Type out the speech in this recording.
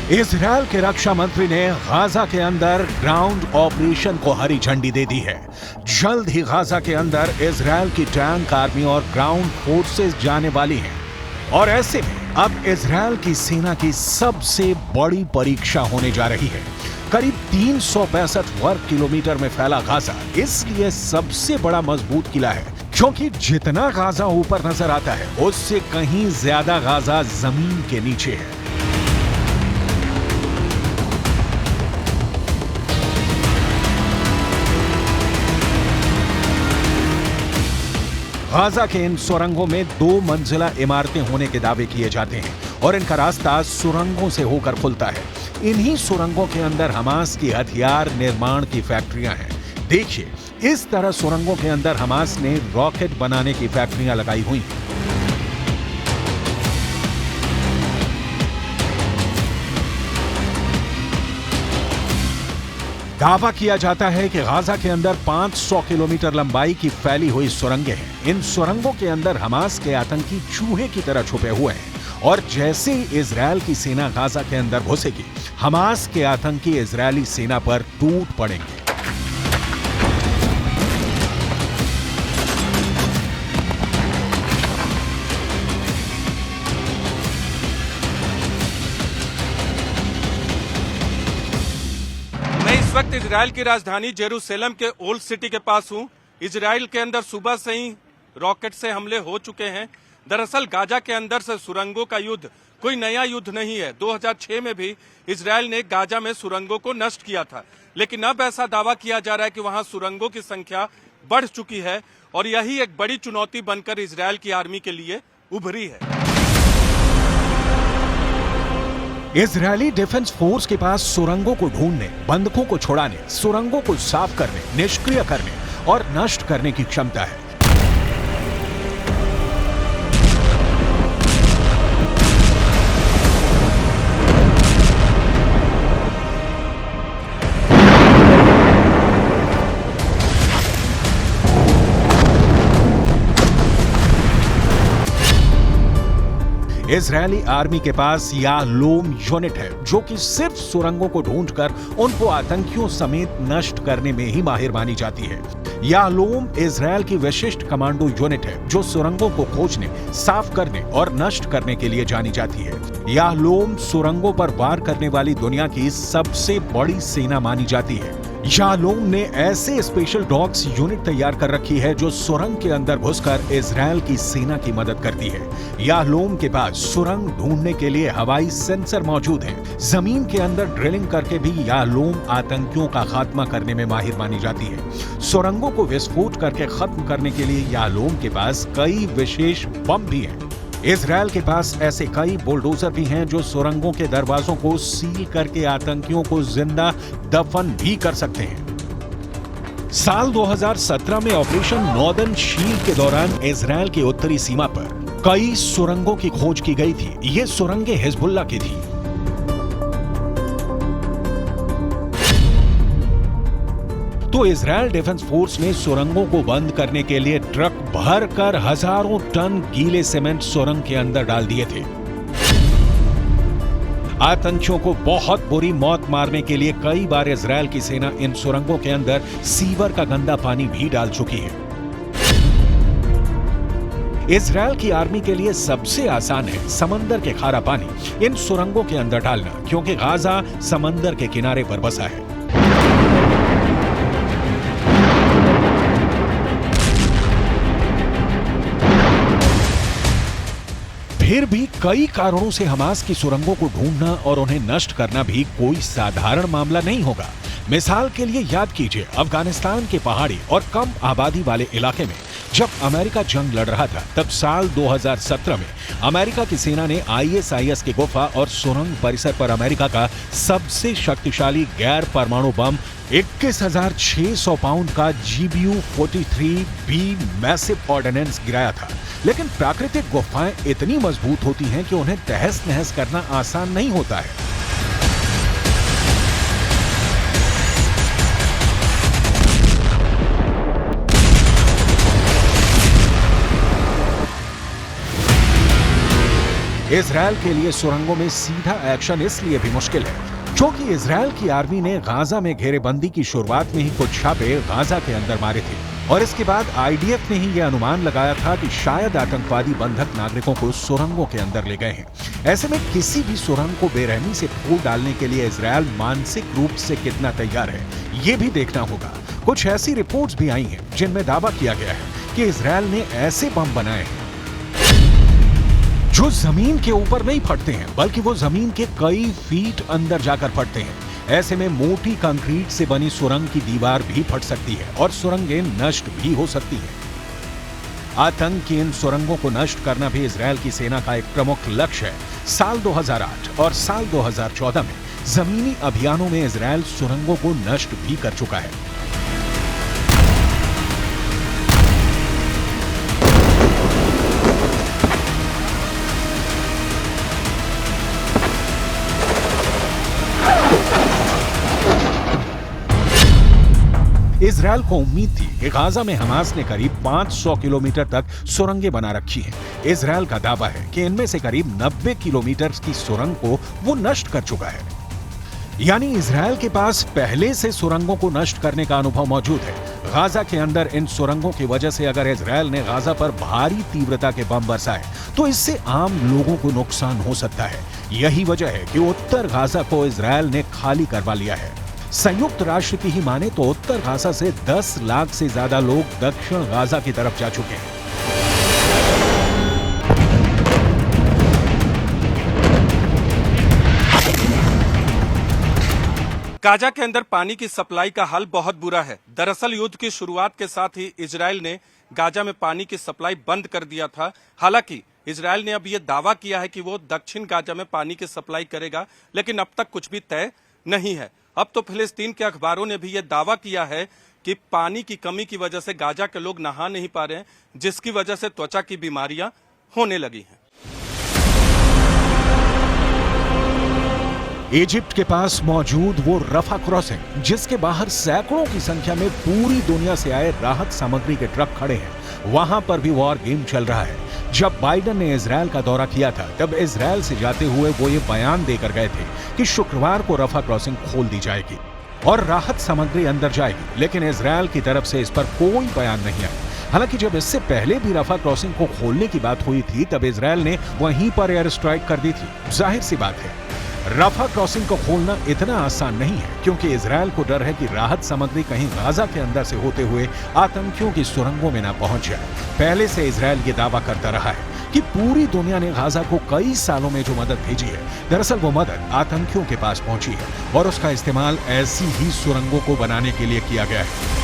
Israel के रक्षा मंत्री ने गाजा के अंदर ग्राउंड ऑपरेशन को हरी झंडी दे दी है। जल्द ही गाजा के अंदर इजरायल की टैंक आर्मी और ग्राउंड फोर्सेस जाने वाली हैं और ऐसे में अब इजरायल की सेना की सबसे बड़ी परीक्षा होने जा रही है। करीब 365 वर्ग किलोमीटर में फैला गाजा इसलिए सबसे बड़ा मजबूत किला है क्योंकि जितना गाजा ऊपर नजर आता है उससे कहीं ज्यादा गाजा जमीन के नीचे है। गाजा के इन सुरंगों में 2 मंजिला इमारतें होने के दावे किए जाते हैं और इनका रास्ता सुरंगों से होकर खुलता है। इन्हीं सुरंगों के अंदर हमास की हथियार निर्माण की फैक्ट्रियां हैं। देखिए, इस तरह सुरंगों के अंदर हमास ने रॉकेट बनाने की फैक्ट्रियां लगाई हुई हैं। दावा किया जाता है कि गाजा के अंदर 500 किलोमीटर लंबाई की फैली हुई सुरंगें हैं। इन सुरंगों के अंदर हमास के आतंकी चूहे की तरह छुपे हुए हैं और जैसे ही इजरायल की सेना गाजा के अंदर घुसेगी, हमास के आतंकी इजरायली सेना पर टूट पड़ेंगे। मैं इस वक्त इजराइल की राजधानी जेरूसलम के ओल्ड सिटी के पास हूं। इजराइल के अंदर सुबह से ही रॉकेट से हमले हो चुके हैं। दरअसल गाजा के अंदर से सुरंगों का युद्ध कोई नया युद्ध नहीं है। 2006 में भी इजराइल ने गाजा में सुरंगों को नष्ट किया था, लेकिन अब ऐसा दावा किया जा रहा है कि वहां सुरंगों की संख्या बढ़ चुकी है और यही एक बड़ी चुनौती बनकर इजराइल की आर्मी के लिए उभरी है। इजरायली डिफेंस फोर्स के पास सुरंगों को ढूंढने, बंधकों को छुड़ाने, सुरंगों को साफ करने, निष्क्रिय करने और नष्ट करने की क्षमता है। इजरायली आर्मी के पास याहलोम यूनिट है जो कि सिर्फ सुरंगों को ढूंढकर उनको आतंकियों समेत नष्ट करने में ही माहिर मानी जाती है। याहलोम इजरायल की विशिष्ट कमांडो यूनिट है जो सुरंगों को खोजने, साफ करने और नष्ट करने के लिए जानी जाती है। याहलोम सुरंगों पर वार करने वाली दुनिया की सबसे बड़ी सेना मानी जाती है। याहलोम ने ऐसे स्पेशल डॉग्स यूनिट तैयार कर रखी है जो सुरंग के अंदर घुसकर इजरायल की सेना की मदद करती है। याहलोम के पास सुरंग ढूंढने के लिए हवाई सेंसर मौजूद हैं। जमीन के अंदर ड्रिलिंग करके भी याहलोम आतंकियों का खात्मा करने में माहिर मानी जाती है। सुरंगों को विस्फोट करके खत्म करने के लिए याहलोम के पास कई विशेष बम भी हैं। इजरायल के पास ऐसे कई बुलडोजर भी हैं जो सुरंगों के दरवाजों को सील करके आतंकियों को जिंदा दफन भी कर सकते हैं। साल 2017 में ऑपरेशन नॉर्दर्न शील्ड के दौरान इजरायल की उत्तरी सीमा पर कई सुरंगों की खोज की गई थी। ये सुरंगें हिजबुल्लाह की थी। तो इजरायल डिफेंस फोर्स ने सुरंगों को बंद करने के लिए ट्रक भरकर हजारों टन गीले सीमेंट सुरंग के अंदर डाल दिए थे। आतंकियों को बहुत बुरी मौत मारने के लिए कई बार इजरायल की सेना इन सुरंगों के अंदर सीवर का गंदा पानी भी डाल चुकी है। इजरायल की आर्मी के लिए सबसे आसान है समंदर के खारा पानी इन सुरंगों के अंदर डालना, क्योंकि गाजा समंदर के किनारे पर बसा है। फिर भी कई कारणों से हमास की सुरंगों को ढूंढना और उन्हें नष्ट करना भी कोई साधारण मामला नहीं होगा। मिसाल के लिए याद कीजिए, अफगानिस्तान के पहाड़ी और कम आबादी वाले इलाके में जब अमेरिका जंग लड़ रहा था, तब साल 2017 में अमेरिका की सेना ने ISIS की गुफा और सुरंग परिसर पर अमेरिका का सबसे शक्तिशाली गैर परमाणु बम 21,600 पाउंड का GBU-43B मैसिव ऑर्डिनेंस गिराया था। लेकिन प्राकृतिक गुफाएं इतनी मजबूत होती हैं कि उन्हें तहस नहस करना आसान नहीं होता है। इजरायल के लिए सुरंगों में सीधा एक्शन इसलिए भी मुश्किल है क्योंकि इजरायल की आर्मी ने गाजा में घेरेबंदी की शुरुआत में ही कुछ छापे गाजा के अंदर मारे थे और इसके बाद आईडीएफ ने ही यह अनुमान लगाया था कि शायद आतंकवादी बंधक नागरिकों को सुरंगों के अंदर ले गए हैं। ऐसे में किसी भी सुरंग को बेरहमी से फोड़ डालने के लिए इजरायल मानसिक रूप से कितना तैयार है, ये भी देखना होगा। कुछ ऐसी रिपोर्ट्स भी आई हैं जिनमें दावा किया गया है कि इजरायल ने ऐसे बम बनाए हैं जो जमीन के ऊपर नहीं फटते हैं बल्कि वो जमीन के कई फीट अंदर जाकर फटते हैं। ऐसे में मोटी कंक्रीट से बनी सुरंग की दीवार भी फट सकती है और सुरंगें नष्ट भी हो सकती हैं। आतंक की इन सुरंगों को नष्ट करना भी इजरायल की सेना का एक प्रमुख लक्ष्य है। साल 2008 और साल 2014 में जमीनी अभियानों में इजरायल सुरंगों को नष्ट भी कर चुका है। इजरायल को उम्मीद थी कि गाजा में हमास ने करीब 500 किलोमीटर तक सुरंगें बना रखी हैं। इजरायल का दावा है कि इनमें से करीब 90 किलोमीटर की सुरंग को वो नष्ट कर चुका है। यानी इजरायल के पास पहले से सुरंगों को नष्ट करने का अनुभव मौजूद है। गाजा के अंदर इन सुरंगों की वजह से अगर इजरायल ने गाजा पर भारी तीव्रता के बम बरसाए तो इससे आम लोगों को नुकसान हो सकता है। यही वजह है कि उत्तर गाजा को इजरायल ने खाली करवा लिया है। संयुक्त राष्ट्र की ही माने तो उत्तर गाजा से 10 लाख से ज्यादा लोग दक्षिण गाजा की तरफ जा चुके हैं। गाजा के अंदर पानी की सप्लाई का हाल बहुत बुरा है। दरअसल युद्ध की शुरुआत के साथ ही इजरायल ने गाजा में पानी की सप्लाई बंद कर दिया था। हालांकि इजरायल ने अब यह दावा किया है कि वो दक्षिण गाजा में पानी की सप्लाई करेगा, लेकिन अब तक कुछ भी तय नहीं है। अब तो फिलिस्तीन के अखबारों ने भी यह दावा किया है कि पानी की कमी की वजह से गाजा के लोग नहा नहीं पा रहे हैं, जिसकी वजह से त्वचा की बीमारियां होने लगी हैं। इजिप्ट के पास मौजूद वो रफा क्रॉसिंग, जिसके बाहर सैकड़ों की संख्या में पूरी दुनिया से आए राहत सामग्री के ट्रक खड़े हैं, वहां पर भी वॉर गेम चल रहा है। जब बाइडेन ने इजरायल का दौरा किया था तब इजरायल से जाते हुए वो ये बयान देकर गए थे कि शुक्रवार को रफा क्रॉसिंग खोल दी जाएगी और राहत सामग्री अंदर जाएगी, लेकिन इजरायल की तरफ से इस पर कोई बयान नहीं आया। हालांकि जब इससे पहले भी रफा क्रॉसिंग को खोलने की बात हुई थी तब इजरायल ने वहीं पर एयर स्ट्राइक कर दी थी। जाहिर सी बात है रफा क्रॉसिंग को खोलना इतना आसान नहीं है, क्योंकि इजरायल को डर है कि राहत सामग्री कहीं गाजा के अंदर से होते हुए आतंकियों की सुरंगों में ना पहुंच जाए। पहले से इजरायल ये दावा करता रहा है कि पूरी दुनिया ने गाजा को कई सालों में जो मदद भेजी है, दरअसल वो मदद आतंकियों के पास पहुंची है और उसका इस्तेमाल ऐसी ही सुरंगों को बनाने के लिए किया गया है।